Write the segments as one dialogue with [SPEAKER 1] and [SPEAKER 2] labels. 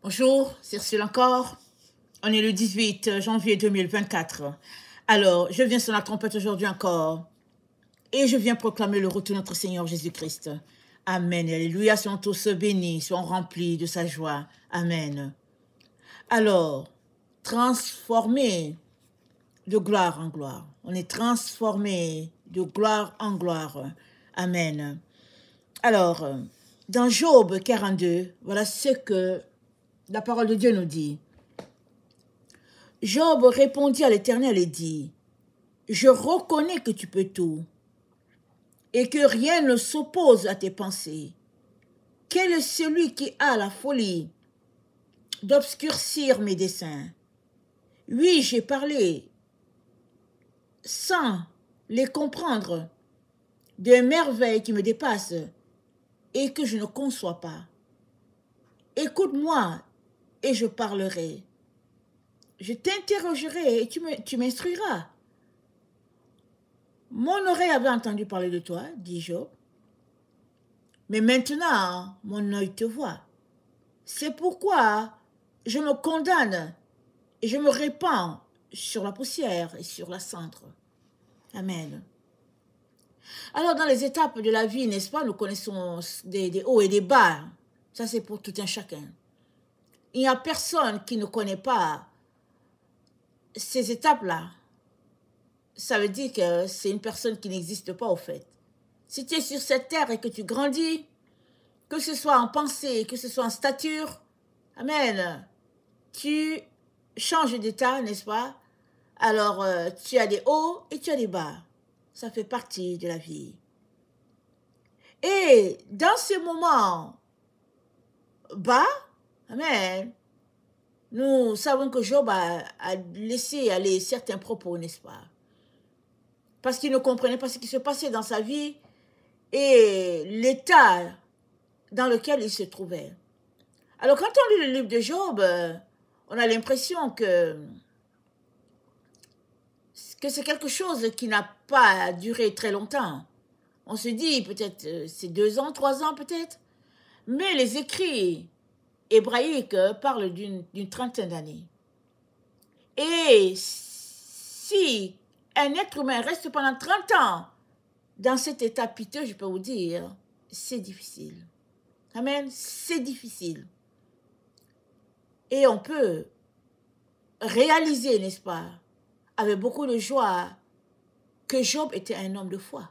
[SPEAKER 1] Bonjour, c'est Ursule encore. On est le 18 janvier 2024. Alors, je viens sur la trompette aujourd'hui encore. Et je viens proclamer le retour de notre Seigneur Jésus-Christ. Amen. Alléluia. Soyons tous bénis, soyons remplis de sa joie. Amen. Alors, transformés de gloire en gloire. On est transformés de gloire en gloire. Amen. Alors, dans Job 42, voilà ce que la parole de Dieu nous dit. Job répondit à l'Éternel et dit, « Je reconnais que tu peux tout et que rien ne s'oppose à tes pensées. Quel est celui qui a la folie d'obscurcir mes desseins? Oui, j'ai parlé sans les comprendre, de merveilles qui me dépassent et que je ne conçois pas. Écoute-moi et je parlerai. Je t'interrogerai et tu m'instruiras. Mon oreille avait entendu parler de toi, dit Job. Mais maintenant, mon œil te voit. C'est pourquoi je me condamne et je me répands sur la poussière et sur la cendre. Amen. Alors, dans les étapes de la vie, n'est-ce pas, nous connaissons des hauts et des bas. Ça, c'est pour tout un chacun. Il n'y a personne qui ne connaît pas ces étapes-là. Ça veut dire que c'est une personne qui n'existe pas, au fait. Si tu es sur cette terre et que tu grandis, que ce soit en pensée, que ce soit en stature, amen, tu changes d'état, n'est-ce pas? Alors, tu as des hauts et tu as des bas. Ça fait partie de la vie. Et dans ces moments bas, amen, nous savons que Job a laissé aller certains propos, n'est-ce pas? Parce qu'il ne comprenait pas ce qui se passait dans sa vie et l'état dans lequel il se trouvait. Alors, quand on lit le livre de Job, on a l'impression que c'est quelque chose qui n'a pas duré très longtemps. On se dit peut-être c'est 2 ans, 3 ans peut-être. Mais les écrits hébraïques parlent d'une trentaine d'années. Et si un être humain reste pendant 30 ans dans cet état piteux, je peux vous dire, c'est difficile. Amen, c'est difficile. Et on peut réaliser, n'est-ce pas, avec beaucoup de joie, que Job était un homme de foi.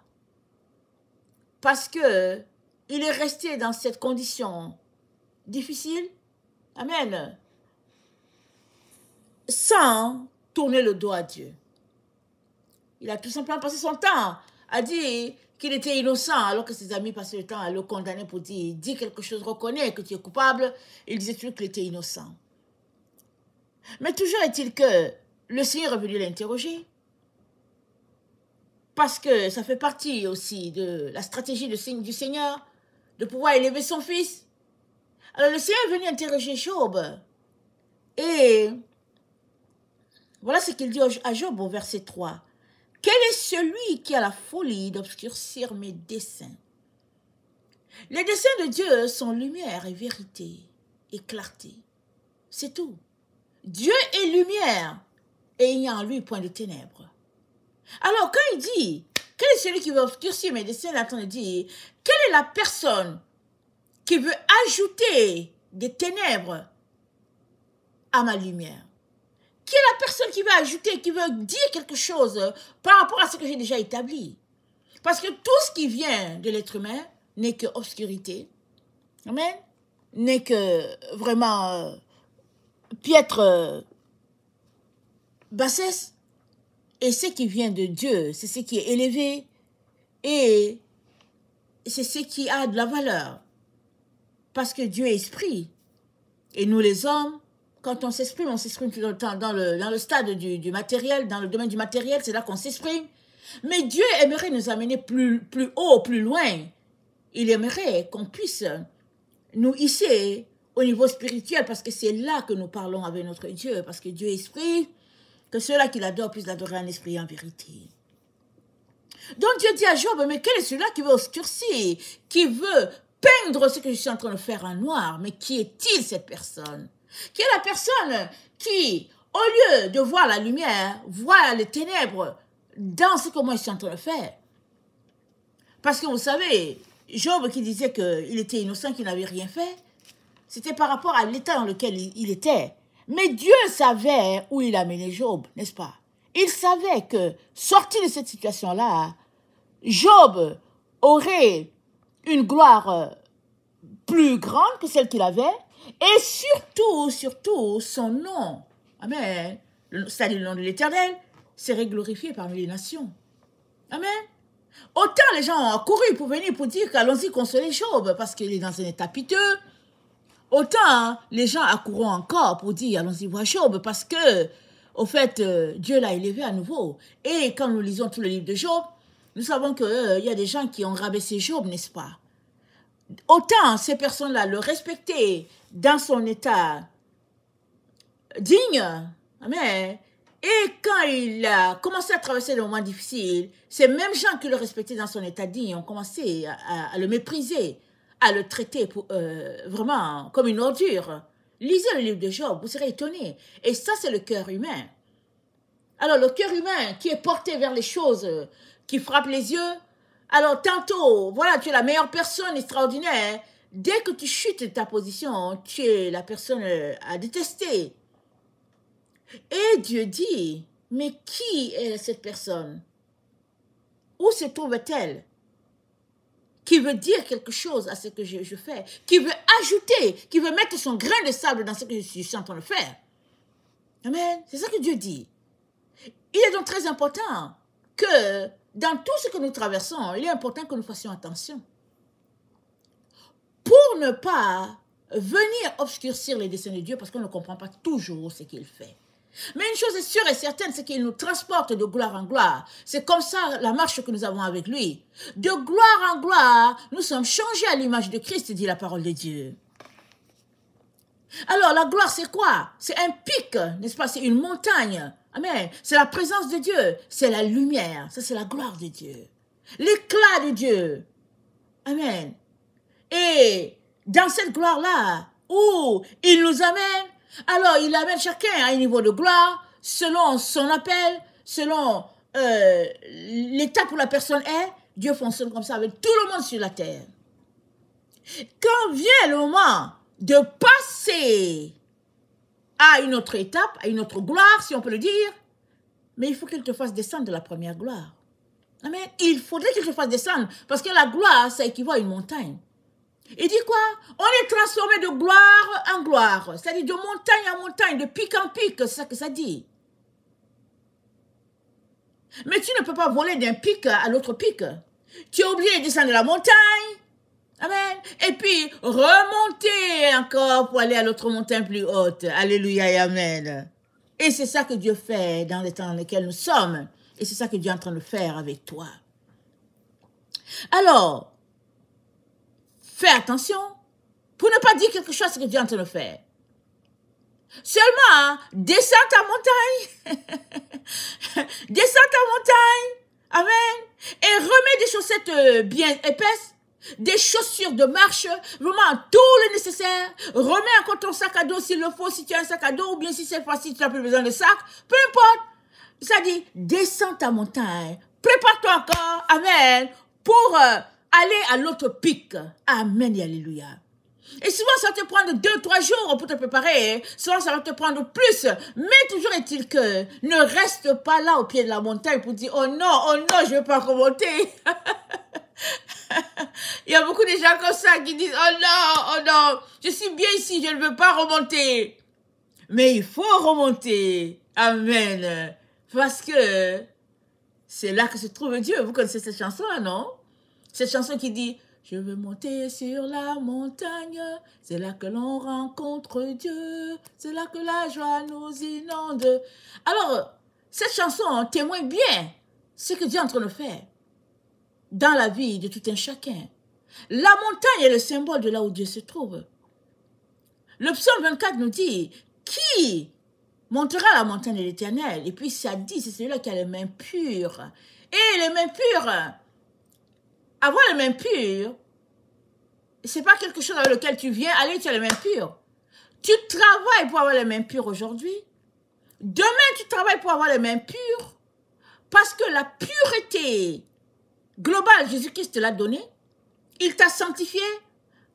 [SPEAKER 1] Parce que il est resté dans cette condition difficile, amen, sans tourner le dos à Dieu. Il a tout simplement passé son temps à dire qu'il était innocent, alors que ses amis passaient le temps à le condamner pour dire, dis quelque chose, reconnais que tu es coupable. Il disait toujours qu'il était innocent. Mais toujours est-il que le Seigneur est venu l'interroger. Parce que ça fait partie aussi de la stratégie du Seigneur, de pouvoir élever son fils. Alors le Seigneur est venu interroger Job. Et voilà ce qu'il dit à Job au verset 3. Quel est celui qui a la folie d'obscurcir mes desseins? Les desseins de Dieu sont lumière et vérité et clarté. C'est tout. Dieu est lumière et il n'y a en lui point de ténèbres. Alors quand il dit, quel est celui qui veut obscurcir mes desseins, il attend de dire, quelle est la personne qui veut ajouter des ténèbres à ma lumière? Qui est la personne qui veut ajouter, qui veut dire quelque chose par rapport à ce que j'ai déjà établi? Parce que tout ce qui vient de l'être humain n'est que obscurité, amen, n'est que vraiment piètre bassesse. Et ce qui vient de Dieu, c'est ce qui est élevé et c'est ce qui a de la valeur. Parce que Dieu est esprit. Et nous les hommes, quand on s'exprime tout le temps dans le stade du matériel, dans le domaine du matériel, c'est là qu'on s'exprime. Mais Dieu aimerait nous amener plus haut, plus loin. Il aimerait qu'on puisse nous hisser au niveau spirituel, parce que c'est là que nous parlons avec notre Dieu, parce que Dieu est esprit, que ceux-là qui l'adorent puissent l'adorer en esprit et en vérité. Donc Dieu dit à Job, mais quel est celui-là qui veut obscurcir, qui veut peindre ce que je suis en train de faire en noir? Mais qui est-il cette personne? qui est la personne qui, au lieu de voir la lumière, voit les ténèbres dans ce que moi je suis en train de faire. Parce que vous savez, Job qui disait qu'il était innocent, qu'il n'avait rien fait, c'était par rapport à l'état dans lequel il était. Mais Dieu savait où il a mené Job, n'est-ce pas? Il savait que, sorti de cette situation-là, Job aurait une gloire plus grande que celle qu'il avait, et surtout, son nom, amen, c'est-à-dire le nom de l'Éternel, serait glorifié parmi les nations. Amen. Autant les gens ont couru pour venir pour dire qu'allons-y consoler Job, parce qu'il est dans un état piteux, autant les gens accourront encore pour dire allons-y voir Job, parce que, au fait, Dieu l'a élevé à nouveau. Et quand nous lisons tout le livre de Job, nous savons qu'il y a des gens qui ont rabaissé Job, n'est-ce pas? Autant ces personnes-là le respectaient dans son état digne, amen. Et quand il a commencé à traverser des moments difficiles, ces mêmes gens qui le respectaient dans son état digne ont commencé à le mépriser, à le traiter vraiment comme une ordure. Lisez le livre de Job, vous serez étonnés. Et ça, c'est le cœur humain. Alors, le cœur humain qui est porté vers les choses qui frappent les yeux, alors tantôt, voilà, tu es la meilleure personne extraordinaire. Dès que tu chutes de ta position, tu es la personne à détester. Et Dieu dit, mais qui est cette personne? Où se trouve-t-elle? Qui veut dire quelque chose à ce que je fais? Qui veut ajouter, qui veut mettre son grain de sable dans ce que je suis en train de faire? Amen. C'est ça que Dieu dit. Il est donc très important que dans tout ce que nous traversons, il est important que nous fassions attention. Pour ne pas venir obscurcir les desseins de Dieu parce qu'on ne comprend pas toujours ce qu'il fait. Mais une chose est sûre et certaine, c'est qu'il nous transporte de gloire en gloire. C'est comme ça la marche que nous avons avec lui. De gloire en gloire, nous sommes changés à l'image de Christ, dit la parole de Dieu. Alors, la gloire, c'est quoi? C'est un pic, n'est-ce pas? C'est une montagne. Amen. C'est la présence de Dieu. C'est la lumière. Ça, c'est la gloire de Dieu. L'éclat de Dieu. Amen. Et dans cette gloire-là, où il nous amène, alors il amène chacun à un niveau de gloire, selon son appel, selon l'état où la personne est. Dieu fonctionne comme ça avec tout le monde sur la terre. Quand vient le moment de passer à une autre étape, à une autre gloire, si on peut le dire, mais il faut qu'il te fasse descendre de la première gloire. Amen. Il faudrait qu'il te fasse descendre, parce que la gloire, ça équivaut à une montagne. Il dit quoi? On est transformé de gloire en gloire, c'est-à-dire de montagne en montagne, de pic en pic, c'est ça que ça dit. Mais tu ne peux pas voler d'un pic à l'autre pic. Tu es obligé de descendre de la montagne, amen, et puis remonter encore pour aller à l'autre montagne plus haute. Alléluia et amen. Et c'est ça que Dieu fait dans les temps dans lesquels nous sommes. Et c'est ça que Dieu est en train de faire avec toi. Alors, fais attention pour ne pas dire quelque chose que Dieu est en train de faire. Seulement, descends ta montagne. Descends ta montagne. Amen. Et remets des chaussettes bien épaisses, des chaussures de marche, vraiment tout le nécessaire. Remets encore ton sac à dos s'il le faut, si tu as un sac à dos, ou bien si c'est facile, tu n'as plus besoin de sac. Peu importe. Ça dit, descends ta montagne. Prépare-toi encore. Amen. Pour aller à l'autre pic. Amen et alléluia. Et souvent, ça va te prendre 2-3 jours pour te préparer. Souvent, ça va te prendre plus. Mais toujours est-il que ne reste pas là au pied de la montagne pour dire, oh non, je ne vais pas remonter. Il y a beaucoup de gens comme ça qui disent, oh non, je suis bien ici, je ne veux pas remonter. Mais il faut remonter. Amen. Parce que c'est là que se trouve Dieu. Vous connaissez cette chanson-là, non? Cette chanson qui dit, je veux monter sur la montagne, c'est là que l'on rencontre Dieu, c'est là que la joie nous inonde. Alors, cette chanson témoigne bien ce que Dieu est en train de faire dans la vie de tout un chacun. La montagne est le symbole de là où Dieu se trouve. Le psaume 24 nous dit, qui montera la montagne de l'Éternel? Et puis ça dit, c'est celui-là qui a les mains pures. Et les mains pures, avoir les mains pures, c'est pas quelque chose avec lequel tu viens, allez, tu as les mains pures. Tu travailles pour avoir les mains pures aujourd'hui. Demain, tu travailles pour avoir les mains pures. Parce que la pureté globale, Jésus-Christ te l'a donnée. Il t'a sanctifié.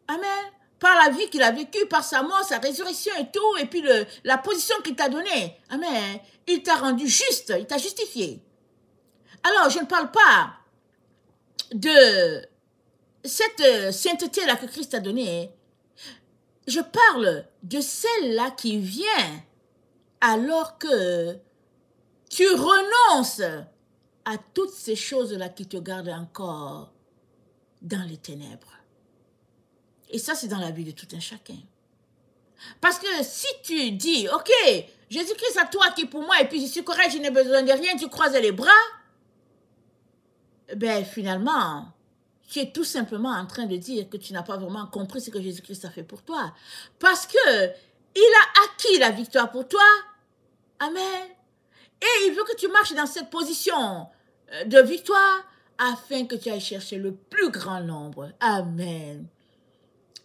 [SPEAKER 1] Amen. Par la vie qu'il a vécue, par sa mort, sa résurrection et tout. Et puis la position qu'il t'a donnée. Amen. Il t'a rendu juste. Il t'a justifié. Alors, je ne parle pas de cette sainteté-là que Christ a donnée. Je parle de celle-là qui vient alors que tu renonces à toutes ces choses-là qui te gardent encore dans les ténèbres. Et ça, c'est dans la vie de tout un chacun. Parce que si tu dis, ok, Jésus-Christ à toi qui est pour moi, et puis je suis correct, je n'ai besoin de rien, tu croises les bras, ben finalement, tu es tout simplement en train de dire que tu n'as pas vraiment compris ce que Jésus-Christ a fait pour toi. Parce que il a acquis la victoire pour toi. Amen. Et il veut que tu marches dans cette position de victoire afin que tu ailles chercher le plus grand nombre. Amen.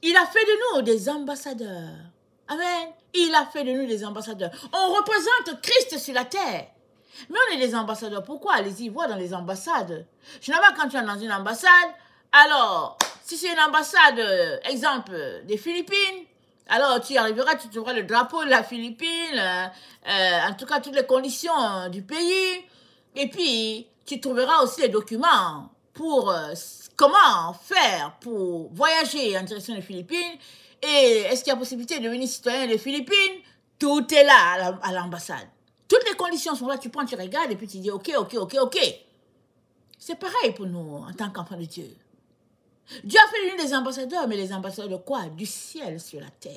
[SPEAKER 1] Il a fait de nous des ambassadeurs. Amen. Il a fait de nous des ambassadeurs. On représente Christ sur la terre. Mais on est des ambassadeurs. Pourquoi les Ivoires dans les ambassades? Généralement, quand tu es dans une ambassade, alors, si c'est une ambassade, exemple, des Philippines, alors tu arriveras, tu trouveras le drapeau de la Philippine, en tout cas toutes les conditions du pays, et puis tu trouveras aussi les documents pour comment faire pour voyager en direction des Philippines, et est-ce qu'il y a possibilité de devenir citoyen des Philippines? Tout est là à l'ambassade. Toutes les conditions sont là, tu prends, tu regardes, et puis tu dis ok. C'est pareil pour nous en tant qu'enfants de Dieu. Dieu a fait de nous des ambassadeurs, mais les ambassadeurs de quoi? Du ciel sur la terre.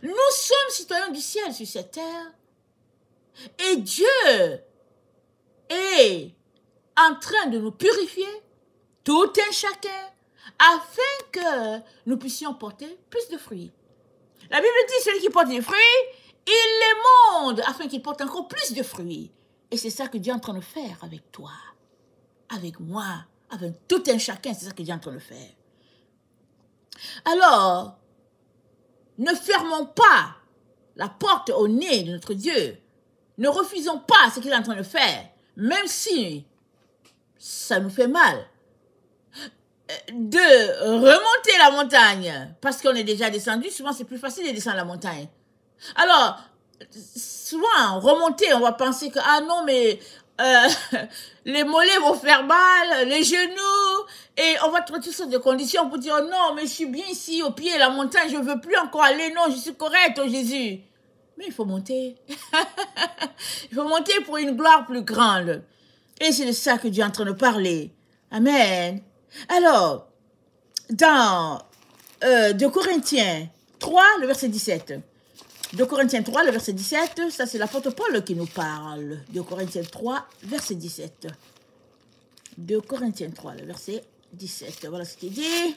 [SPEAKER 1] Nous sommes citoyens du ciel sur cette terre. Et Dieu est en train de nous purifier, tout un chacun, afin que nous puissions porter plus de fruits. La Bible dit, celui qui porte des fruits, il les monde, afin qu'il porte encore plus de fruits. Et c'est ça que Dieu est en train de faire avec toi, avec moi, avec tout un chacun, c'est ça que Dieu est en train de faire. Alors, ne fermons pas la porte au nez de notre Dieu. Ne refusons pas ce qu'il est en train de faire, même si ça nous fait mal. De remonter la montagne, parce qu'on est déjà descendu, souvent c'est plus facile de descendre la montagne. Alors, souvent, remonter, on va penser que, ah non, mais les mollets vont faire mal, les genoux, et on va trouver toutes sortes de conditions pour dire, oh non, mais je suis bien ici, au pied de la montagne, je ne veux plus encore aller, non, je suis correct, oh Jésus. Mais il faut monter. Il faut monter pour une gloire plus grande. Et c'est de ça que Dieu est en train de parler. Amen. Alors, dans 2 Corinthiens 3, le verset 17. 2 Corinthiens 3, le verset 17, ça c'est l'apôtre Paul qui nous parle. 2 Corinthiens 3, verset 17. 2 Corinthiens 3, le verset 17. Voilà ce qu'il dit.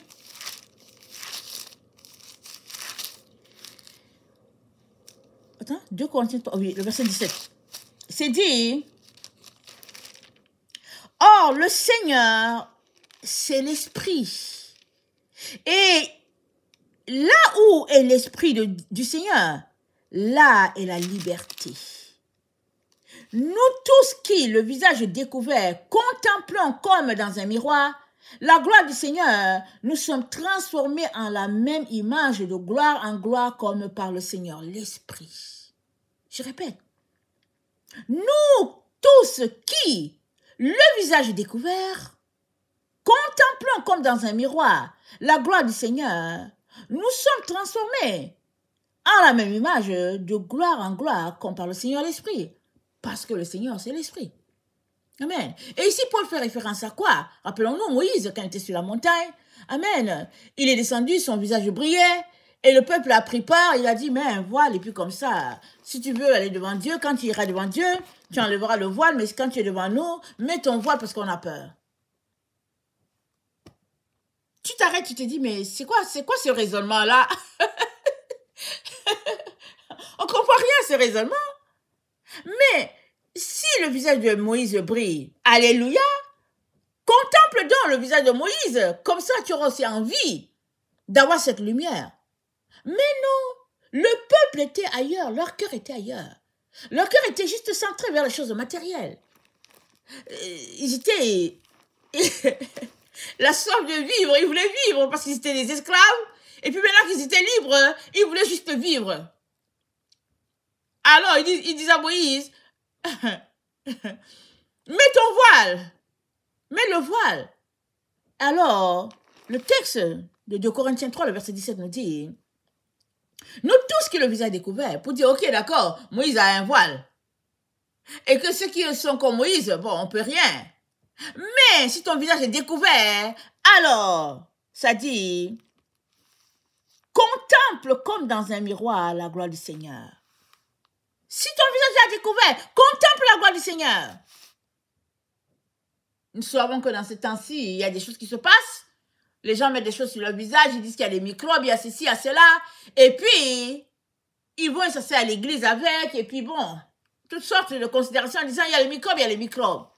[SPEAKER 1] Attends, 2 Corinthiens 3, oui, le verset 17. C'est dit, or le Seigneur, c'est l'Esprit. Et là où est l'Esprit du Seigneur, là est la liberté. Nous tous qui, le visage découvert, contemplons comme dans un miroir la gloire du Seigneur, nous sommes transformés en la même image de gloire en gloire comme par le Seigneur, l'Esprit. Je répète, nous tous qui, le visage découvert, contemplons comme dans un miroir la gloire du Seigneur, nous sommes transformés en la même image de gloire en gloire comme par le Seigneur l'Esprit. Parce que le Seigneur, c'est l'Esprit. Amen. Et ici, Paul fait référence à quoi? Rappelons-nous Moïse, quand il était sur la montagne. Amen. Il est descendu, son visage brillait. Et le peuple a pris part. Il a dit, mais voile, et puis comme ça, si tu veux aller devant Dieu, quand tu iras devant Dieu, tu enlèveras le voile. Mais quand tu es devant nous, mets ton voile parce qu'on a peur. Tu t'arrêtes, tu te dis, mais c'est quoi ce raisonnement-là? On comprend rien à ce raisonnement. Mais si le visage de Moïse brille, alléluia, contemple donc le visage de Moïse, comme ça tu auras aussi envie d'avoir cette lumière. Mais non, Le peuple était ailleurs, leur cœur était ailleurs. Leur cœur était juste centré vers les choses matérielles. Ils étaient... la soif de vivre, ils voulaient vivre parce qu'ils étaient des esclaves. Et puis maintenant qu'ils étaient libres, ils voulaient juste vivre. Alors ils disent à Moïse, mets ton voile, mets le voile. Alors, le texte de 2 Corinthiens 3, le verset 17 nous dit, nous tous qui le visage découvert, pour dire, ok, d'accord, Moïse a un voile. Et que ceux qui sont comme Moïse, bon, on peut rien. Mais si ton visage est découvert, alors, ça dit, contemple comme dans un miroir la gloire du Seigneur. Si ton visage est découvert, contemple la gloire du Seigneur. Nous savons que dans ces temps-ci, il y a des choses qui se passent. Les gens mettent des choses sur leur visage, ils disent qu'il y a des microbes, il y a ceci, il y a cela. Et puis, ils vont s'asseoir à l'église avec, et puis bon, toutes sortes de considérations en disant, il y a les microbes, il y a les microbes.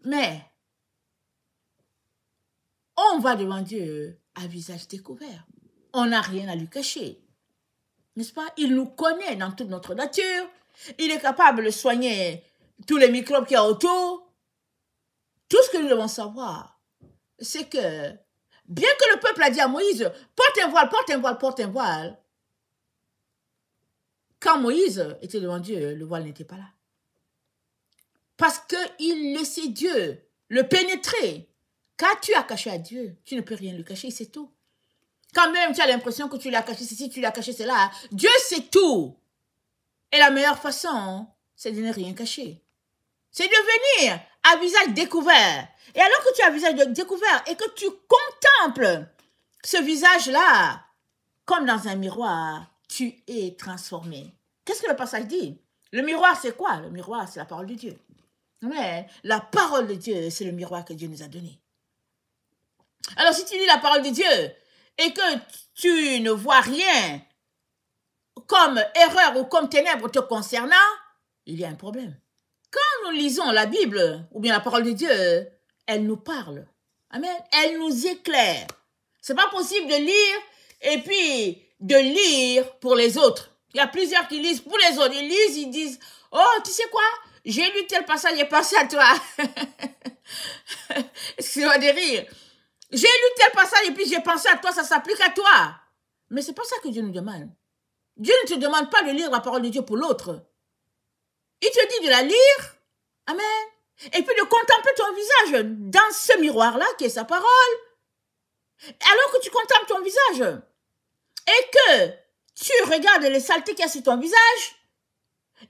[SPEAKER 1] Mais, on va devant Dieu à visage découvert. On n'a rien à lui cacher. N'est-ce pas? Il nous connaît dans toute notre nature. Il est capable de soigner tous les microbes qu'il y a autour. Tout ce que nous devons savoir, c'est que, bien que le peuple a dit à Moïse, porte un voile, porte un voile, porte un voile, quand Moïse était devant Dieu, le voile n'était pas là. Parce qu'il laissait Dieu le pénétrer. Quand tu as caché à Dieu, tu ne peux rien lui cacher, c'est tout. Quand même tu as l'impression que tu l'as caché ceci, tu l'as caché cela, Dieu sait tout. Et la meilleure façon, c'est de ne rien cacher. C'est de venir à visage découvert. Et alors que tu as visage découvert et que tu contemples ce visage-là, comme dans un miroir, tu es transformé. Qu'est-ce que le passage dit? Le miroir, c'est quoi? Le miroir, c'est la parole de Dieu. Mais la parole de Dieu, c'est le miroir que Dieu nous a donné. Alors, si tu lis la parole de Dieu et que tu ne vois rien comme erreur ou comme ténèbres te concernant, il y a un problème. Quand nous lisons la Bible ou bien la parole de Dieu, elle nous parle. Amen. Elle nous éclaire. C'est pas possible de lire et puis de lire pour les autres. Il y a plusieurs qui lisent pour les autres. Ils lisent, ils disent, oh, tu sais quoi? J'ai lu tel passage, j'ai pensé à toi. Excusez-moi de rire. J'ai lu tel passage et puis j'ai pensé à toi, ça s'applique à toi. Mais c'est pas ça que Dieu nous demande. Dieu ne te demande pas de lire la parole de Dieu pour l'autre. Il te dit de la lire. Amen. Et puis de contempler ton visage dans ce miroir-là qui est sa parole. Alors que tu contemples ton visage et que tu regardes les saletés qu'il y a sur ton visage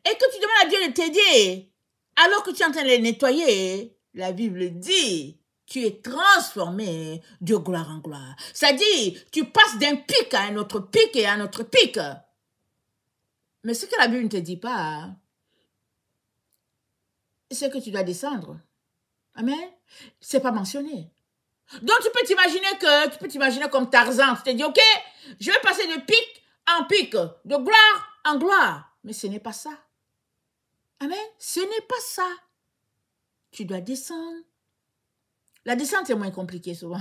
[SPEAKER 1] et que tu demandes à Dieu de t'aider alors que tu es en train de les nettoyer, la Bible dit, tu es transformé de gloire en gloire. C'est-à-dire, tu passes d'un pic à un autre pic et à un autre pic. Mais ce que la Bible ne te dit pas, c'est que tu dois descendre. Amen. C'est pas mentionné. Donc tu peux t'imaginer comme Tarzan. Tu te dis, ok, je vais passer de pic en pic, de gloire en gloire. Mais ce n'est pas ça. Amen. Ce n'est pas ça. Tu dois descendre. La descente est moins compliquée souvent.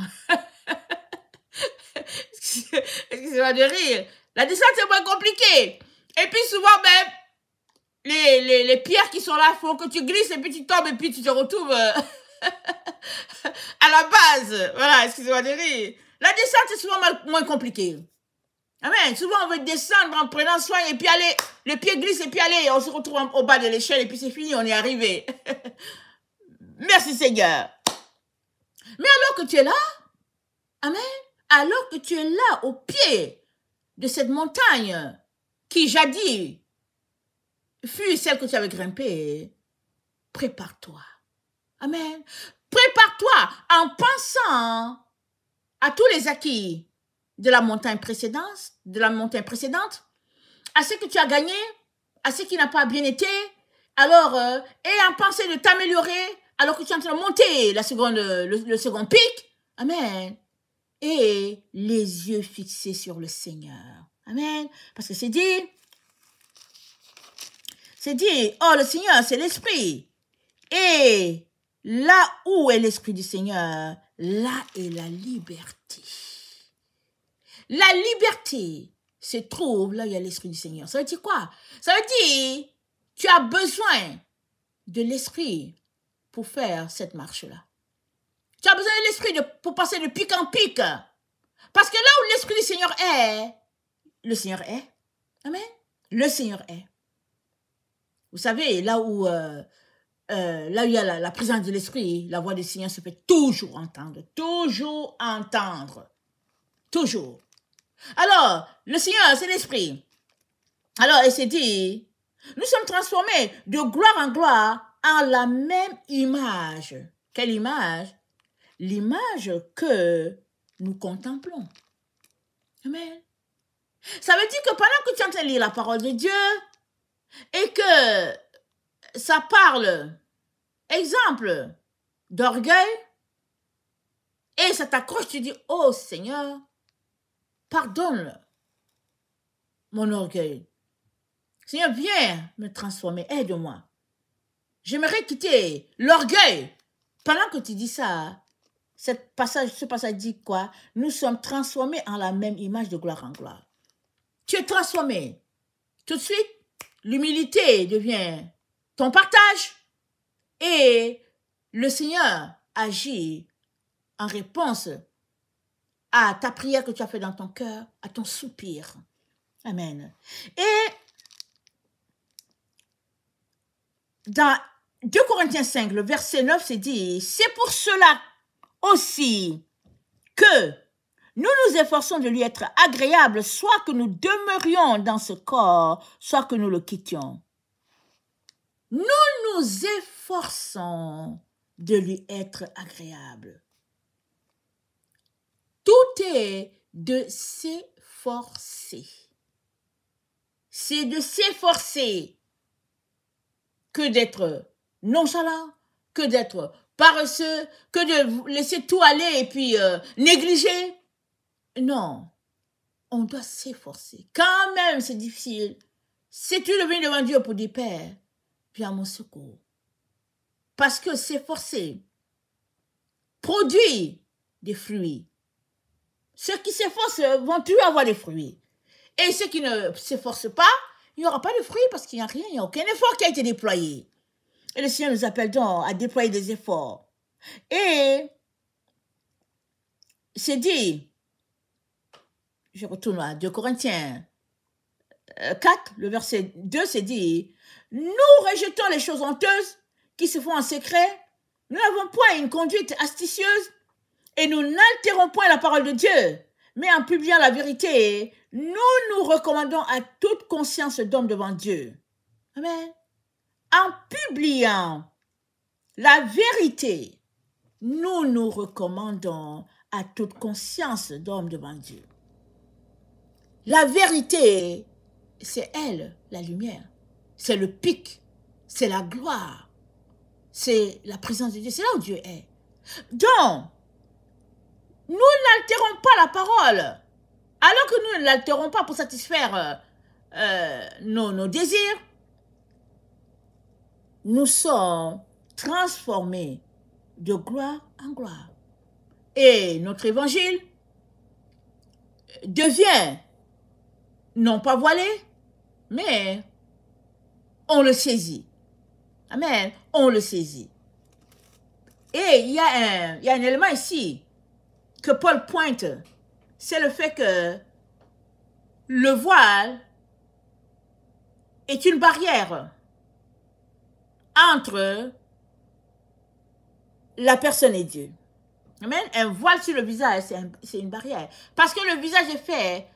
[SPEAKER 1] Excusez-moi de rire. La descente est moins compliquée. Et puis souvent même, les pierres qui sont là font que tu glisses et puis tu tombes et puis tu te retrouves à la base. Voilà, excusez-moi de rire. La descente est souvent moins compliquée. Amen. Souvent on veut descendre en prenant soin et puis aller, le pied glisse et puis aller, on se retrouve au bas de l'échelle et puis c'est fini, on est arrivé. Merci Seigneur. Mais alors que tu es là, amen, alors que tu es là au pied de cette montagne qui jadis fut celle que tu avais grimpée, prépare-toi. Amen. Prépare-toi en pensant à tous les acquis de la montagne précédente, à ce que tu as gagné, à ce qui n'a pas bien été, alors, et en pensant de t'améliorer, alors que tu es en train de monter le second pic. Amen. Et les yeux fixés sur le Seigneur. Amen. Parce que c'est dit, oh, le Seigneur, c'est l'Esprit. Et là où est l'Esprit du Seigneur, là est la liberté. La liberté se trouve là où il y a l'Esprit du Seigneur. Ça veut dire quoi? Ça veut dire tu as besoin de l'Esprit pour faire cette marche-là. Tu as besoin de l'Esprit pour passer de pic en pic. Parce que là où l'Esprit du Seigneur est, le Seigneur est. Amen. Le Seigneur est. Vous savez, là où il y a la présence de l'Esprit, la voix du Seigneur se fait toujours entendre. Toujours entendre. Toujours. Alors, le Seigneur, c'est l'Esprit. Alors, il s'est dit, nous sommes transformés de gloire en gloire en la même image. Quelle image? L'image que nous contemplons. Amen. Ça veut dire que pendant que tu es en train de lire la parole de Dieu et que ça parle, exemple, d'orgueil, et ça t'accroche, tu dis, oh Seigneur, pardonne mon orgueil. Seigneur, viens me transformer, aide-moi. J'aimerais quitter l'orgueil. Pendant que tu dis ça, ce passage dit quoi? Nous sommes transformés en la même image de gloire en gloire. Tu es transformé. Tout de suite, l'humilité devient ton partage et le Seigneur agit en réponse à ta prière que tu as fait dans ton cœur, à ton soupir. Amen. Et dans 2 Corinthiens 5, le verset 9, c'est dit, c'est pour cela aussi que nous nous efforçons de lui être agréables, soit que nous demeurions dans ce corps, soit que nous le quittions. Nous nous efforçons de lui être agréables. Tout est de s'efforcer. C'est de s'efforcer que d'être nonchalant, que d'être paresseux, que de laisser tout aller et puis négliger. Non, on doit s'efforcer. Quand même, c'est difficile. Si tu viens devant Dieu pour dire, Père, viens à mon secours. Parce que s'efforcer produit des fruits. Ceux qui s'efforcent vont toujours avoir des fruits. Et ceux qui ne s'efforcent pas, il n'y aura pas de fruits parce qu'il n'y a rien, il n'y a aucun effort qui a été déployé. Et le Seigneur nous appelle donc à déployer des efforts. Et c'est dit, je retourne à 2 Corinthiens 4, le verset 2, c'est dit, nous rejetons les choses honteuses qui se font en secret, nous n'avons point une conduite astucieuse et nous n'altérons point la parole de Dieu, mais en publiant la vérité, nous nous recommandons à toute conscience d'homme devant Dieu. Amen. En publiant la vérité, nous nous recommandons à toute conscience d'homme devant Dieu. La vérité, c'est elle, la lumière. C'est le pic, c'est la gloire, c'est la présence de Dieu. C'est là où Dieu est. Donc, nous n'altérons pas la parole. Alors que nous ne l'altérons pas pour satisfaire nos désirs, nous sommes transformés de gloire en gloire. Et notre évangile devient non pas voilé, mais on le saisit. Amen. On le saisit. Et il y a un élément ici que Paul pointe, c'est le fait que le voile est une barrière entre la personne et Dieu. Amen. Un voile sur le visage, c'est une barrière. Parce que le visage est fait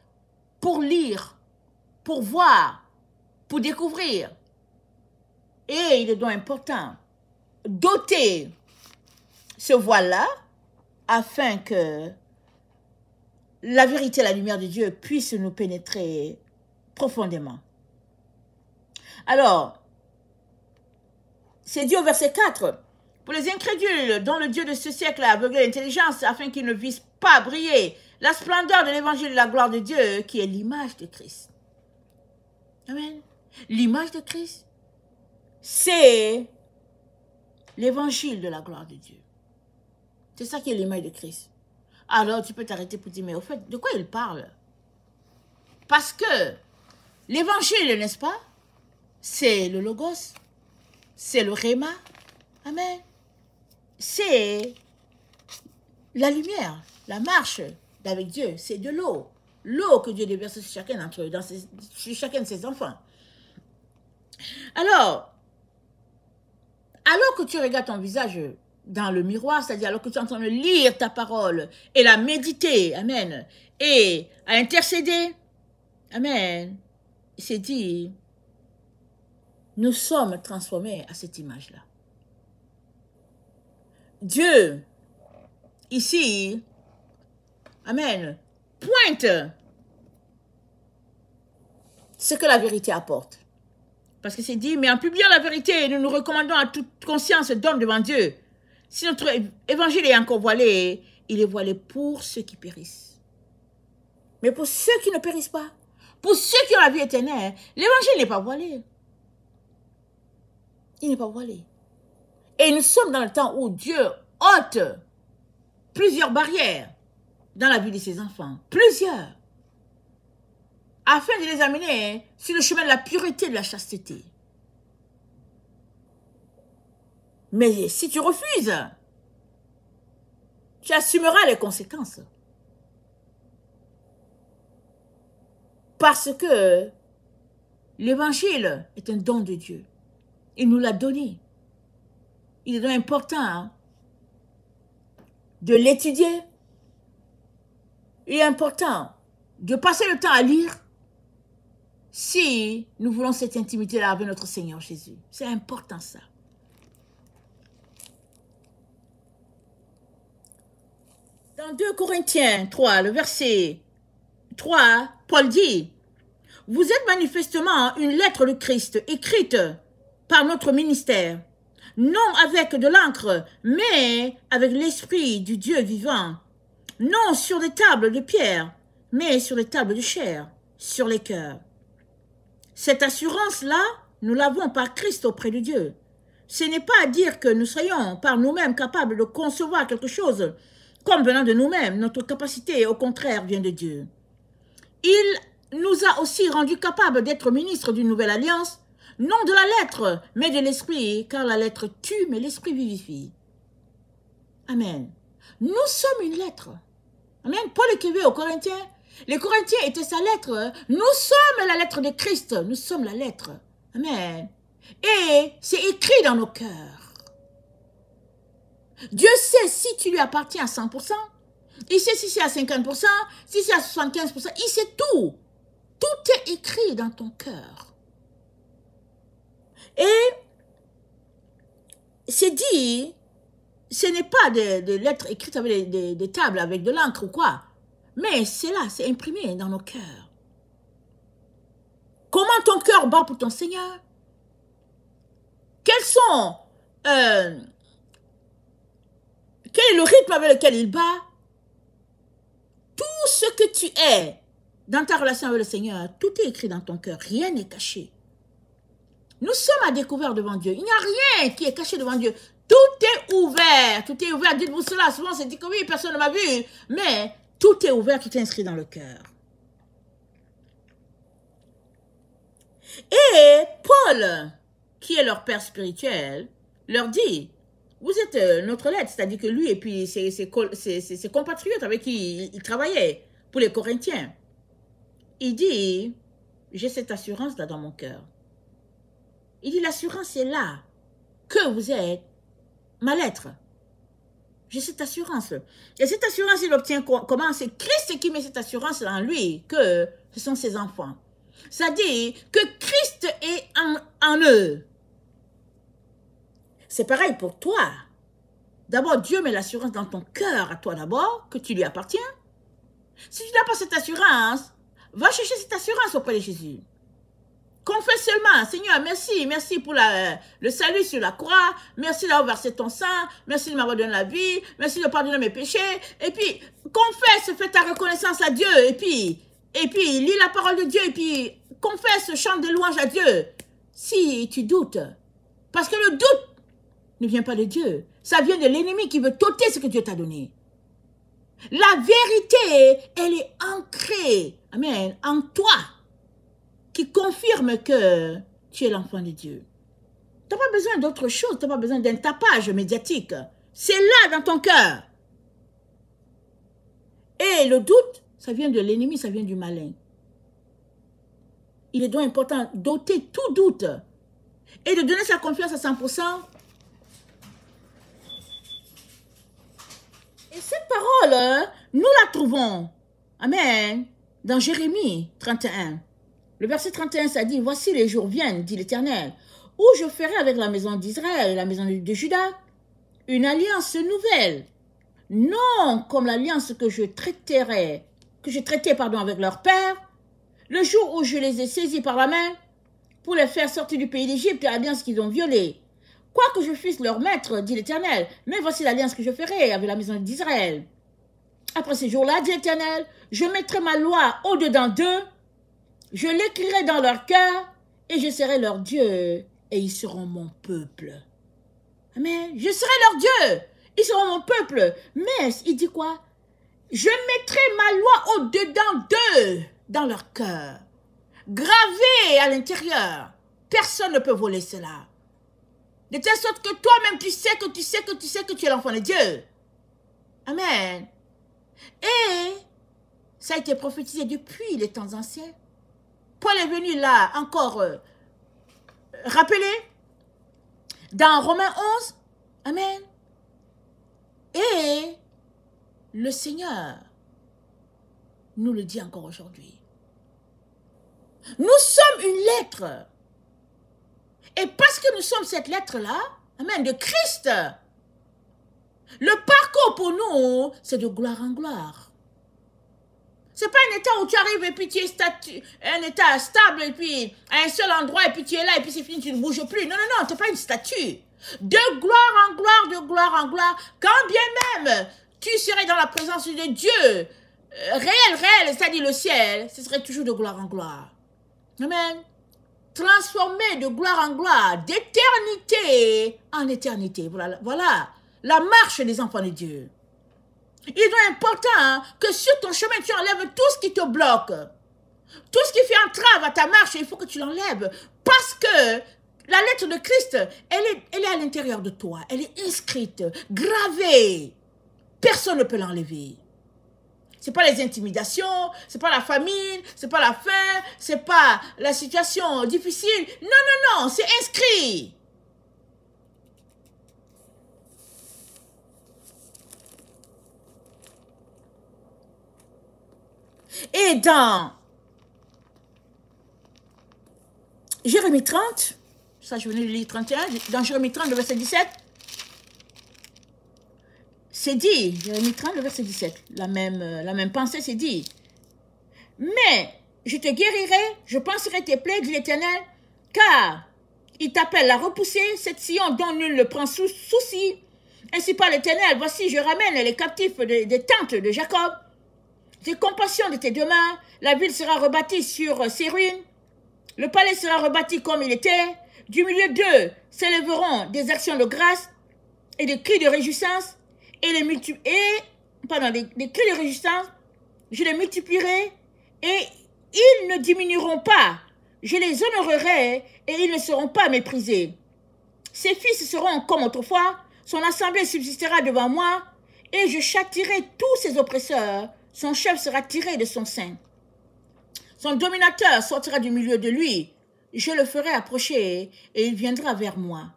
[SPEAKER 1] pour lire, pour voir, pour découvrir. Et il est donc important d'ôter ce voile-là afin que la vérité et la lumière de Dieu puissent nous pénétrer profondément. Alors, c'est dit au verset 4, pour les incrédules dont le Dieu de ce siècle a aveuglé l'intelligence afin qu'ils ne visent pas briller la splendeur de l'évangile de la gloire de Dieu qui est l'image de Christ. Amen. L'image de Christ, c'est l'évangile de la gloire de Dieu. C'est ça qui est l'image de Christ. Alors tu peux t'arrêter pour dire, mais au fait, de quoi il parle? Parce que l'évangile, n'est-ce pas? C'est le logos, c'est le réma. Amen. C'est la lumière, la marche avec Dieu. C'est de l'eau. L'eau que Dieu déverse sur chacun d'entre eux, sur chacun de ses enfants. Alors que tu regardes ton visage dans le miroir, c'est-à-dire alors que tu es en train de lire ta parole et la méditer, amen, et à intercéder, amen, c'est dit, nous sommes transformés à cette image-là. Dieu, ici, amen, pointe ce que la vérité apporte. Parce que c'est dit, mais en publiant la vérité, nous nous recommandons à toute conscience d'homme devant Dieu. Si notre évangile est encore voilé, il est voilé pour ceux qui périssent. Mais pour ceux qui ne périssent pas, pour ceux qui ont la vie éternelle, l'évangile n'est pas voilé. Il n'est pas voilé. Et nous sommes dans le temps où Dieu ôte plusieurs barrières dans la vie de ses enfants. Plusieurs. Afin de les amener sur le chemin de la pureté et de la chasteté. Mais si tu refuses, tu assumeras les conséquences. Parce que l'évangile est un don de Dieu. Il nous l'a donné. Il est donc important de l'étudier. Il est important de passer le temps à lire si nous voulons cette intimité-là avec notre Seigneur Jésus. C'est important ça. Dans 2 Corinthiens 3, le verset 3, Paul dit, « Vous êtes manifestement une lettre de Christ écrite par notre ministère, non avec de l'encre, mais avec l'esprit du Dieu vivant, non sur des tables de pierre, mais sur des tables de chair, sur les cœurs. Cette assurance-là, nous l'avons par Christ auprès de Dieu. Ce n'est pas à dire que nous soyons par nous-mêmes capables de concevoir quelque chose comme venant de nous-mêmes. Notre capacité, au contraire, vient de Dieu. Il nous a aussi rendus capables d'être ministres d'une nouvelle alliance, non de la lettre, mais de l'esprit, car la lettre tue, mais l'esprit vivifie. Amen. Nous sommes une lettre. Amen. Paul écrivait aux Corinthiens. Les Corinthiens étaient sa lettre. Nous sommes la lettre de Christ. Nous sommes la lettre. Amen. Et c'est écrit dans nos cœurs. Dieu sait si tu lui appartiens à 100%. Il sait si c'est à 50%, si c'est à 75%. Il sait tout. Tout est écrit dans ton cœur. Et c'est dit, ce n'est pas des lettres écrites avec des tables, avec de l'encre ou quoi. Mais c'est là, c'est imprimé dans nos cœurs. Comment ton cœur bat pour ton Seigneur? Quel est le rythme avec lequel il bat? Tout ce que tu es dans ta relation avec le Seigneur, tout est écrit dans ton cœur. Rien n'est caché. Nous sommes à découvert devant Dieu. Il n'y a rien qui est caché devant Dieu. Tout est ouvert. Tout est ouvert. Dites-vous cela. Souvent, c'est dit que oui, personne ne m'a vu. Mais tout est ouvert, tout est inscrit dans le cœur. Et Paul, qui est leur père spirituel, leur dit, vous êtes notre lettre, c'est-à-dire que lui et puis ses compatriotes avec qui il travaillait pour les Corinthiens. Il dit, j'ai cette assurance là dans mon cœur. Il dit, l'assurance est là, que vous êtes ma lettre. J'ai cette assurance. Et cette assurance, il obtient comment? C'est Christ qui met cette assurance en lui, que ce sont ses enfants. C'est-à-dire que Christ est en eux. C'est pareil pour toi. D'abord, Dieu met l'assurance dans ton cœur à toi d'abord, que tu lui appartiens. Si tu n'as pas cette assurance, va chercher cette assurance auprès de Jésus. Confesse seulement, Seigneur, merci pour le salut sur la croix, merci d'avoir versé ton sang, merci de m'avoir donné la vie, merci de pardonner mes péchés, et puis confesse, fais ta reconnaissance à Dieu, et puis lis la parole de Dieu, et puis confesse, chante des louanges à Dieu. Si tu doutes, parce que le doute ne vient pas de Dieu, ça vient de l'ennemi qui veut t'ôter ce que Dieu t'a donné. La vérité, elle est ancrée, Amen, en toi, qui confirme que tu es l'enfant de Dieu. Tu n'as pas besoin d'autre chose, tu n'as pas besoin d'un tapage médiatique. C'est là dans ton cœur. Et le doute, ça vient de l'ennemi, ça vient du malin. Il est donc important d'ôter tout doute et de donner sa confiance à 100%. Et cette parole, nous la trouvons, amen, dans Jérémie 31. Le verset 31, ça dit, « Voici les jours viennent, dit l'Éternel, où je ferai avec la maison d'Israël et la maison de Juda une alliance nouvelle, non comme l'alliance que je traitais avec leur père, le jour où je les ai saisis par la main pour les faire sortir du pays d'Égypte, l'alliance qu'ils ont violée. Quoi que je fusse leur maître, dit l'Éternel, mais voici l'alliance que je ferai avec la maison d'Israël. Après ces jours-là, dit l'Éternel, je mettrai ma loi au-dedans d'eux, je l'écrirai dans leur cœur, et je serai leur Dieu, et ils seront mon peuple. » Amen. Je serai leur Dieu, ils seront mon peuple. Mais il dit quoi? Je mettrai ma loi au-dedans d'eux, dans leur cœur, gravée à l'intérieur. Personne ne peut voler cela. De telle sorte que toi-même, tu sais que tu es l'enfant de Dieu. Amen. Et ça a été prophétisé depuis les temps anciens. Paul est venu là encore rappeler dans Romains 11. Amen. Et le Seigneur nous le dit encore aujourd'hui. Nous sommes une lettre. Et parce que nous sommes cette lettre-là, amen, de Christ, le parcours pour nous, c'est de gloire en gloire. C'est pas un état où tu arrives et puis tu es un état stable et puis à un seul endroit et puis tu es là et puis c'est fini, tu ne bouges plus. Non, non, non, tu n'es pas une statue. De gloire en gloire, de gloire en gloire, quand bien même tu serais dans la présence de Dieu, réel, c'est-à-dire le ciel, ce serait toujours de gloire en gloire. Amen. Transformé de gloire en gloire, d'éternité en éternité. Voilà la marche des enfants de Dieu. Il est important que sur ton chemin, tu enlèves tout ce qui te bloque. Tout ce qui fait entrave à ta marche, il faut que tu l'enlèves. Parce que la lettre de Christ, elle est à l'intérieur de toi. Elle est inscrite, gravée. Personne ne peut l'enlever. Ce n'est pas les intimidations, ce n'est pas la famine, ce n'est pas la faim, ce n'est pas la situation difficile. Non, non, non, c'est inscrit. Et dans Jérémie 30, ça je venais de lire 31, dans Jérémie 30, le verset 17, c'est dit, Jérémie 30, le verset 17, la même pensée, c'est dit, « Mais je te guérirai, je panserai tes plaies, dit l'Éternel, car il t'appelle à repousser cette Sion dont nul ne prend souci. Ainsi par l'Éternel, voici, je ramène les captifs des tentes de Jacob. J'ai compassion de tes deux mains, la ville sera rebâtie sur ses ruines, le palais sera rebâti comme il était, du milieu d'eux s'élèveront des actions de grâce et des cris de réjouissance, et les cris de réjouissance, je les multiplierai, et ils ne diminueront pas, je les honorerai, et ils ne seront pas méprisés. Ses fils seront comme autrefois, son assemblée subsistera devant moi, et je châtirai tous ses oppresseurs. Son chef sera tiré de son sein. Son dominateur sortira du milieu de lui. Je le ferai approcher et il viendra vers moi.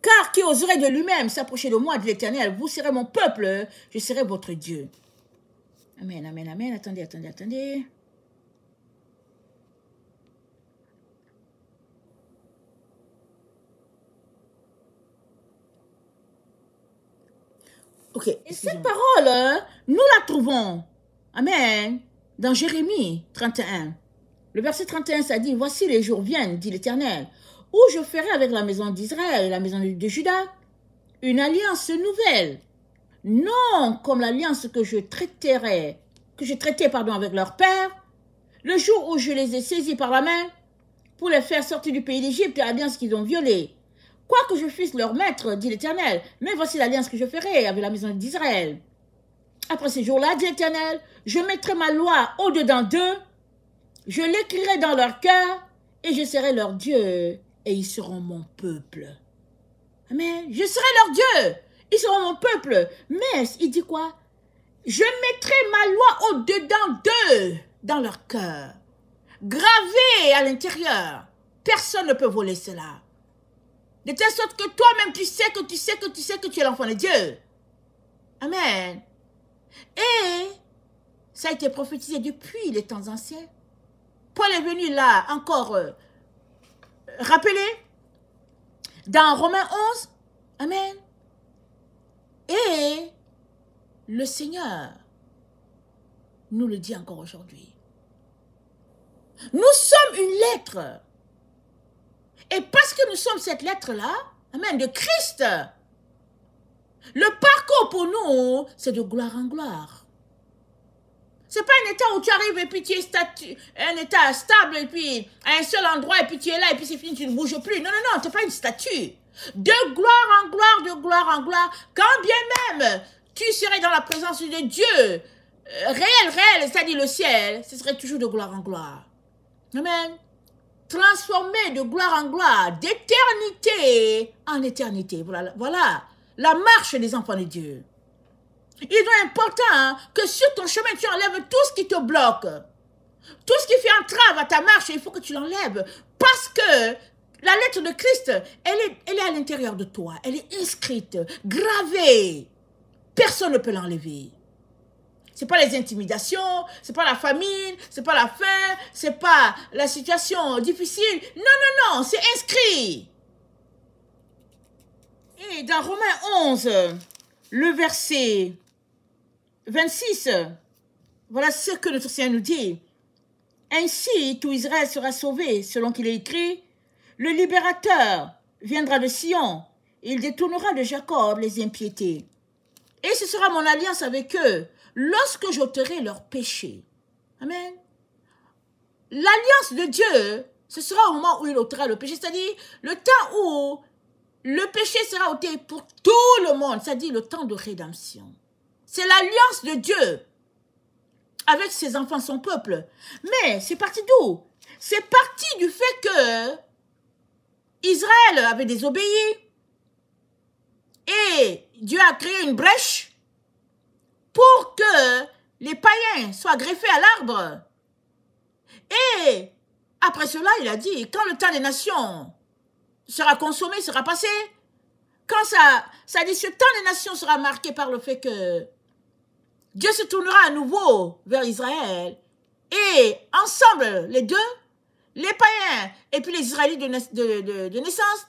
[SPEAKER 1] Car qui oserait de lui-même s'approcher de moi, dit l'Éternel, vous serez mon peuple, je serai votre Dieu. Amen, amen, amen. Attendez. Ok. Et cette parole, nous la trouvons, amen, dans Jérémie 31. Le verset 31, ça dit, « Voici les jours viennent, dit l'Éternel, où je ferai avec la maison d'Israël et la maison de Juda une alliance nouvelle, non comme l'alliance que je traitais avec leur père, le jour où je les ai saisis par la main pour les faire sortir du pays d'Égypte, l'alliance qu'ils ont violée. Quoi que je fusse leur maître, dit l'Éternel, mais voici l'alliance que je ferai avec la maison d'Israël. Après ces jours-là, dit l'Éternel, je mettrai ma loi au-dedans d'eux, je l'écrirai dans leur cœur, et je serai leur Dieu, et ils seront mon peuple. Amen. Je serai leur Dieu, ils seront mon peuple. Mais il dit quoi? Je mettrai ma loi au-dedans d'eux, dans leur cœur, gravée à l'intérieur. Personne ne peut voler cela. De telle sorte que toi-même, tu sais que tu es l'enfant de Dieu. Amen. Et ça a été prophétisé depuis les temps anciens. Paul est venu là encore rappeler dans Romains 11. Amen. Et le Seigneur nous le dit encore aujourd'hui. Nous sommes une lettre. Et parce que nous sommes cette lettre-là, amen, de Christ, le parcours pour nous, c'est de gloire en gloire. Ce n'est pas un état où tu arrives et puis tu es un état stable et puis à un seul endroit et puis tu es là et puis c'est fini, tu ne bouges plus. Non, non, non, tu n'es pas une statue. De gloire en gloire, de gloire en gloire, quand bien même tu serais dans la présence de Dieu, réel, c'est-à-dire le ciel, ce serait toujours de gloire en gloire. Amen. Transformé de gloire en gloire, d'éternité en éternité. Voilà, voilà la marche des enfants de Dieu. Il est important que sur ton chemin, tu enlèves tout ce qui te bloque. Tout ce qui fait entrave à ta marche, il faut que tu l'enlèves. Parce que la lettre de Christ, elle est à l'intérieur de toi. Elle est inscrite, gravée. Personne ne peut l'enlever. Ce n'est pas les intimidations, ce n'est pas la famine, ce n'est pas la faim, ce n'est pas la situation difficile. Non, non, non, c'est inscrit. Et dans Romains 11, le verset 26, voilà ce que notre Seigneur nous dit. Ainsi, tout Israël sera sauvé, selon qu'il est écrit. Le libérateur viendra de Sion, il détournera de Jacob les impiétés. Et ce sera mon alliance avec eux, lorsque j'ôterai leurs péchés. Amen. L'alliance de Dieu, ce sera au moment où il ôtera le péché, c'est-à-dire le temps où le péché sera ôté pour tout le monde, c'est-à-dire le temps de rédemption. C'est l'alliance de Dieu avec ses enfants, son peuple. Mais c'est parti d'où? C'est parti du fait que Israël avait désobéi et Dieu a créé une brèche pour que les païens soient greffés à l'arbre. Et après cela, il a dit, quand le temps des nations sera consommé, sera passé, quand ça dit, ce temps des nations sera marqué par le fait que Dieu se tournera à nouveau vers Israël. Et ensemble, les deux, les païens et puis les Israélites de naissance,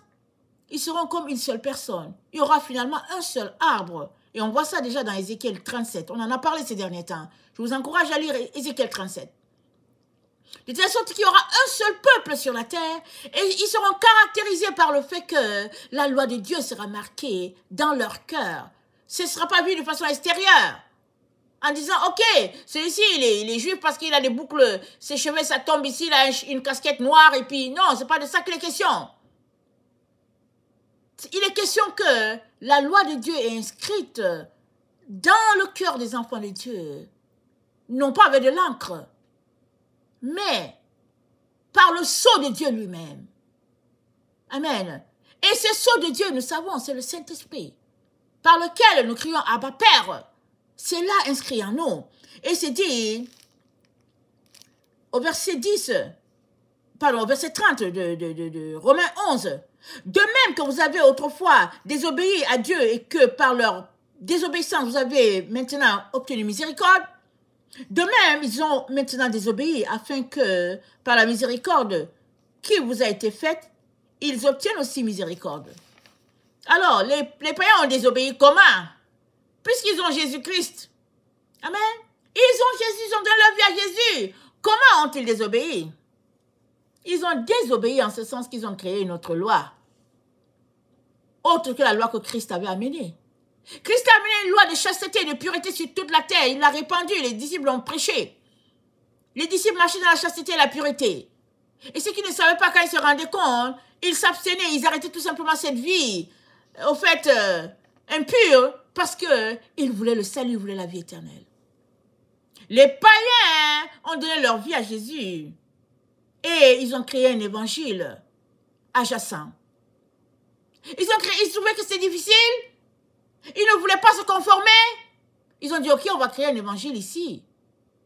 [SPEAKER 1] ils seront comme une seule personne. Il y aura finalement un seul arbre. Et on voit ça déjà dans Ézéchiel 37. On en a parlé ces derniers temps. Je vous encourage à lire Ézéchiel 37. De telle sorte qu'il y aura un seul peuple sur la terre et ils seront caractérisés par le fait que la loi de Dieu sera marquée dans leur cœur. Ce ne sera pas vu de façon extérieure. En disant, ok, celui-ci, il est juif parce qu'il a des boucles, ses cheveux, ça tombe ici, il a une casquette noire et puis non, c'est pas de ça qu'il est question. Il est question que la loi de Dieu est inscrite dans le cœur des enfants de Dieu, non pas avec de l'encre, mais par le sceau de Dieu lui-même. Amen. Et ce sceau de Dieu, nous savons, c'est le Saint-Esprit, par lequel nous crions Abba Père. C'est là inscrit en nous. Et c'est dit, au verset 10, pardon, au verset 30 de Romains 11, de même que vous avez autrefois désobéi à Dieu et que par leur désobéissance, vous avez maintenant obtenu miséricorde, de même, ils ont maintenant désobéi afin que, par la miséricorde qui vous a été faite, ils obtiennent aussi miséricorde. Alors, les païens ont désobéi comment? Puisqu'ils ont Jésus-Christ. Amen. Ils ont Jésus, ils ont donné leur vie à Jésus. Comment ont-ils désobéi? Ils ont désobéi en ce sens qu'ils ont créé une autre loi. Autre que la loi que Christ avait amenée. Christ a amené une loi de chasteté et de pureté sur toute la terre. Il l'a répandue, les disciples l'ont prêché. Les disciples marchaient dans la chasteté et la pureté. Et ceux qui ne savaient pas quand ils se rendaient compte, ils s'abstenaient, ils arrêtaient tout simplement cette vie, au fait, impure, Parce qu'ils voulaient le salut, ils voulaient la vie éternelle. Les païens ont donné leur vie à Jésus. Et ils ont créé un évangile adjacent. Ils trouvaient que c'était difficile. Ils ne voulaient pas se conformer. Ils ont dit, ok, on va créer un évangile ici.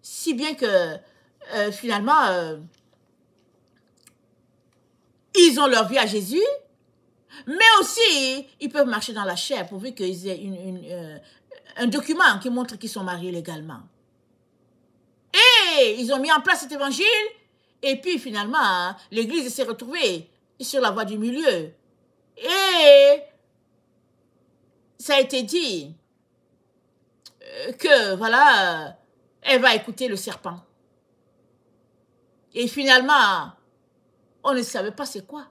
[SPEAKER 1] Si bien que, finalement, ils ont leur vie à Jésus. Mais aussi, ils peuvent marcher dans la chair pourvu qu'ils aient un document qui montre qu'ils sont mariés légalement. Et ils ont mis en place cet évangile. Et puis, finalement, l'Église s'est retrouvée sur la voie du milieu. Et ça a été dit que, voilà, elle va écouter le serpent. Et finalement, on ne savait pas c'est quoi.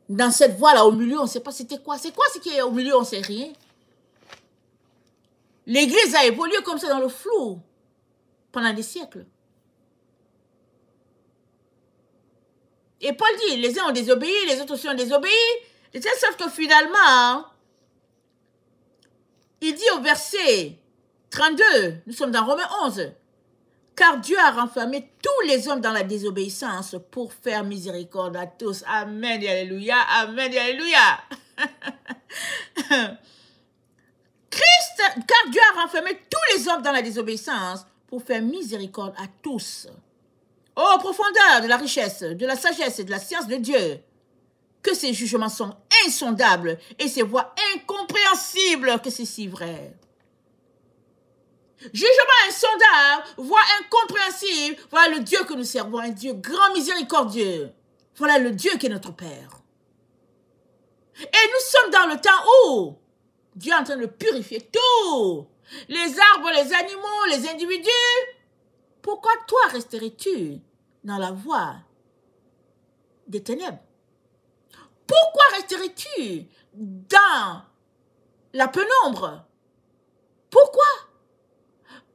[SPEAKER 1] Dans cette voie-là, au milieu, on ne sait pas c'était quoi. C'est quoi ce qui est au milieu, on ne sait rien. L'Église a évolué comme ça dans le flou pendant des siècles. Et Paul dit, les uns ont désobéi, les autres aussi ont désobéi. Sauf que finalement, il dit au verset 32, nous sommes dans Romains 11, car Dieu a renfermé tous les hommes dans la désobéissance pour faire miséricorde à tous. Amen et alléluia, amen et alléluia. Car Dieu a renfermé tous les hommes dans la désobéissance pour faire miséricorde à tous. Ô profondeur de la richesse, de la sagesse et de la science de Dieu, que ses jugements sont insondables et ses voies incompréhensibles, que c'est si vrai. Jugement insondable, voie incompréhensible, voilà le Dieu que nous servons, un Dieu grand miséricordieux. Voilà le Dieu qui est notre Père. Et nous sommes dans le temps où Dieu est en train de purifier tout. Les arbres, les animaux, les individus. Pourquoi toi resterais-tu dans la voie des ténèbres? Pourquoi resterais-tu dans la pénombre? Pourquoi?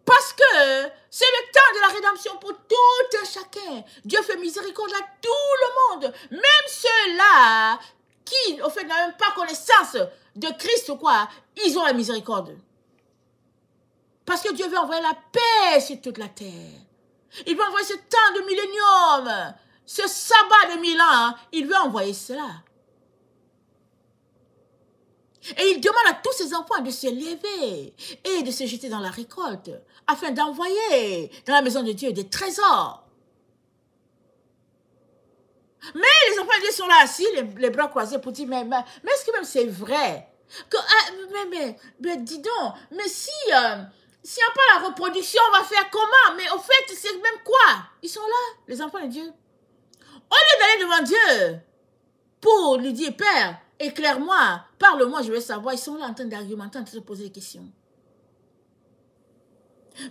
[SPEAKER 1] Parce que c'est le temps de la rédemption pour tout un chacun. Dieu fait miséricorde à tout le monde. Même ceux-là qui, au fait, n'ont même pas connaissance de Christ ou quoi, ils ont la miséricorde. Parce que Dieu veut envoyer la paix sur toute la terre. Il veut envoyer ce temps de millénium, ce sabbat de 1000 ans, il veut envoyer cela. Et il demande à tous ses enfants de se lever et de se jeter dans la récolte, afin d'envoyer dans la maison de Dieu des trésors. Mais les enfants de Dieu sont là assis, les bras croisés pour dire, mais est-ce que même c'est vrai? Que, mais dis donc, mais si n'y a pas la reproduction, on va faire comment? Mais au fait, c'est même quoi? Ils sont là, les enfants de Dieu. Au lieu d'aller devant Dieu pour lui dire, Père, éclaire-moi, parle-moi, je veux savoir. Ils sont là en train d'argumenter, en train de se poser des questions.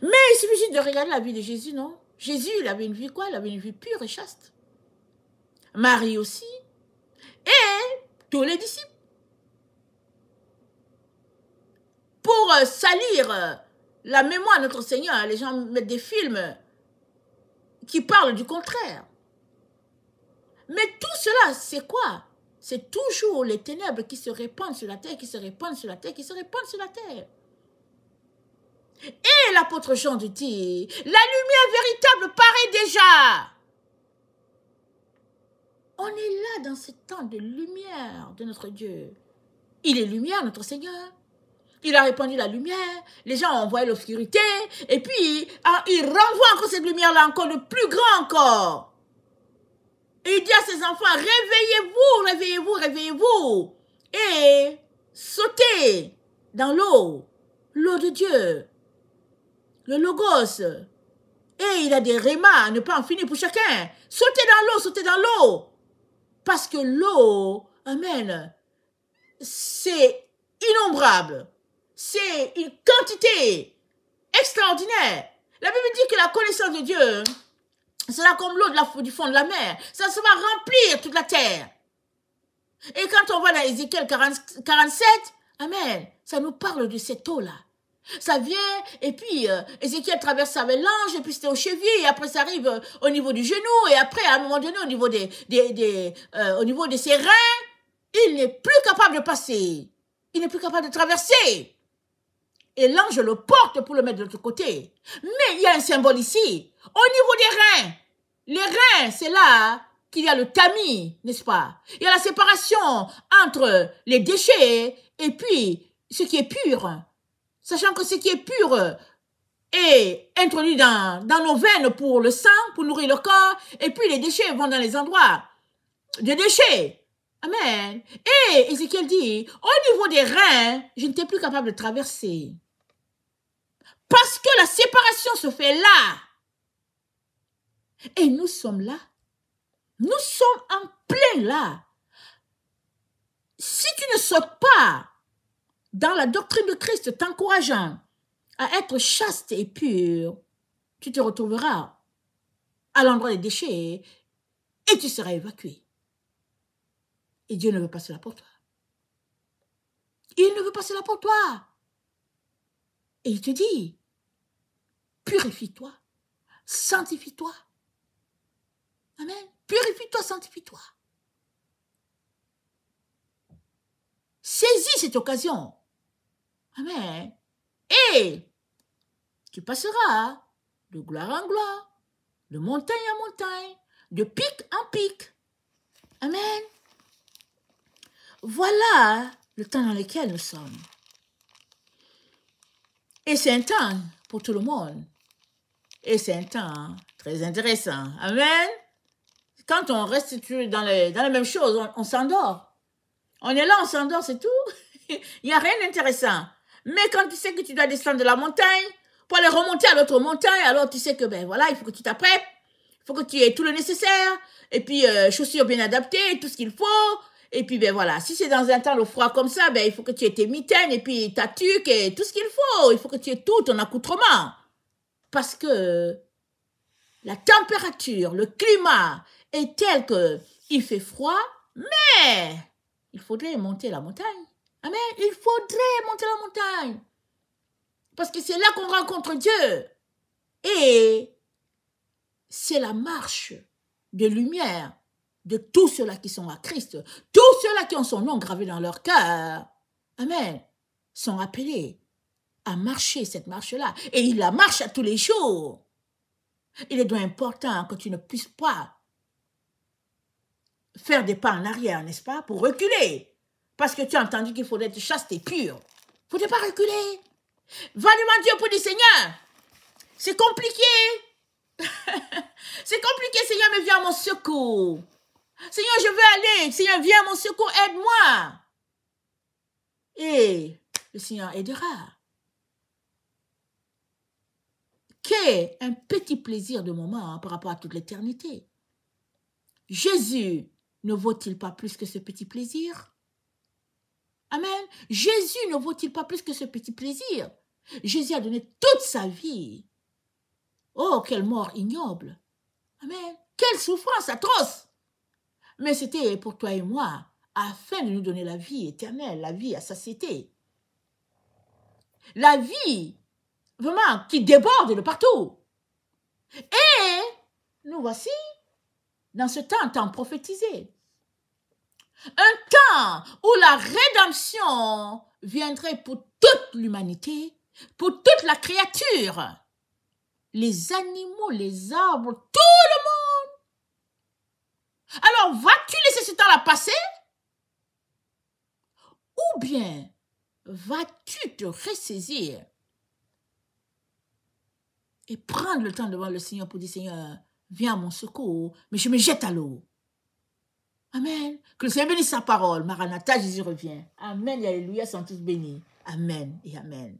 [SPEAKER 1] Mais il suffit juste de regarder la vie de Jésus, non? Jésus, il avait une vie quoi? Il avait une vie pure et chaste. Marie aussi. Et tous les disciples. Pour salir la mémoire de notre Seigneur, les gens mettent des films qui parlent du contraire. Mais tout cela, c'est quoi? C'est toujours les ténèbres qui se répandent sur la terre, qui se répandent sur la terre, qui se répandent sur la terre. Et l'apôtre Jean dit, la lumière véritable paraît déjà. On est là dans ce temps de lumière de notre Dieu. Il est lumière, notre Seigneur. Il a répandu la lumière, les gens ont envoyé l'obscurité, et puis il renvoie encore cette lumière-là encore de plus grand encore. Et il dit à ses enfants, réveillez-vous, réveillez-vous, réveillez-vous. Et sautez dans l'eau de Dieu, le Logos. Et il a des rémas, ne pas en finir pour chacun. Sautez dans l'eau. Parce que l'eau, amen, c'est innombrable. C'est une quantité extraordinaire. La Bible dit que la connaissance de Dieu, c'est là comme l'eau du fond de la mer. Ça va remplir toute la terre. Et quand on va dans Ézéchiel 47, amen, ça nous parle de cette eau-là. Ça vient, et puis Ézéchiel traverse avec l'ange, et puis c'était aux chevilles, et après ça arrive au niveau du genou, et après, à un moment donné, au niveau au niveau de ses reins, il n'est plus capable de passer. il n'est plus capable de traverser. Et l'ange le porte pour le mettre de l'autre côté. Mais il y a un symbole ici. Au niveau des reins. Les reins, c'est là qu'il y a le tamis, n'est-ce pas? Il y a la séparation entre les déchets et puis ce qui est pur. Sachant que ce qui est pur est introduit dans nos veines pour le sang, pour nourrir le corps. Et puis les déchets vont dans les endroits de déchets. Amen. Et Ézéchiel dit, au niveau des reins, je n'étais plus capable de traverser. Parce que la séparation se fait là. Et nous sommes là. Nous sommes en plein là. Si tu ne sautes pas dans la doctrine de Christ, t'encourageant à être chaste et pur, tu te retrouveras à l'endroit des déchets et tu seras évacué. Et Dieu ne veut pas cela pour toi. Il ne veut pas cela pour toi. Et il te dit, purifie-toi, sanctifie-toi. Amen. Purifie-toi, sanctifie-toi. Saisis cette occasion. Amen. Et tu passeras de gloire en gloire, de montagne en montagne, de pic en pic. Amen. Voilà le temps dans lequel nous sommes. Et c'est un temps pour tout le monde. Et c'est un temps très intéressant. Amen. Quand on reste dans la même chose, on s'endort. On est là, on s'endort, c'est tout. Il n'y a rien d'intéressant. Mais quand tu sais que tu dois descendre de la montagne pour aller remonter à l'autre montagne, alors tu sais que, ben voilà, il faut que tu t'apprêtes, il faut que tu aies tout le nécessaire, et puis chaussures bien adaptées, tout ce qu'il faut, et puis ben voilà, si c'est dans un temps de froid comme ça, ben il faut que tu aies tes mitaines, et puis ta tuque, et tout ce qu'il faut, il faut que tu aies tout ton accoutrement. Parce que la température, le climat est tel que il fait froid, mais il faudrait monter la montagne. Amen. Il faudrait monter la montagne. Parce que c'est là qu'on rencontre Dieu. Et c'est la marche de lumière de tous ceux-là qui sont à Christ. Tous ceux-là qui ont son nom gravé dans leur cœur. Amen. Sont appelés à marcher cette marche-là. Et ils la marchent à tous les jours. Il est donc important que tu ne puisses pas faire des pas en arrière, n'est-ce pas, pour reculer. Parce que tu as entendu qu'il faudrait être chaste et pur. Il ne faudrait pas reculer. Va demander Dieu pour dire, Seigneur, c'est compliqué. C'est compliqué, Seigneur, mais viens à mon secours. Seigneur, je veux aller. Seigneur, viens à mon secours, aide-moi. Et le Seigneur aidera. Qu'est un petit plaisir de moment par rapport à toute l'éternité. Jésus ne vaut-il pas plus que ce petit plaisir? Amen. Jésus ne vaut-il pas plus que ce petit plaisir? Jésus a donné toute sa vie. Oh, quelle mort ignoble. Amen. Quelle souffrance atroce. Mais c'était pour toi et moi, afin de nous donner la vie éternelle, la vie à satiété. La vie, vraiment, qui déborde de partout. Et nous voici dans ce temps prophétisé. Un temps où la rédemption viendrait pour toute l'humanité, pour toute la créature, les animaux, les arbres, tout le monde. Alors, vas-tu laisser ce temps-là passer? Ou bien, vas-tu te ressaisir et prendre le temps devant le Seigneur pour dire, Seigneur, viens à mon secours, mais je me jette à l'eau. Amen. Que le Seigneur bénisse sa parole. Maranatha, Jésus revient. Amen et alléluia, sont tous bénis. Amen et amen.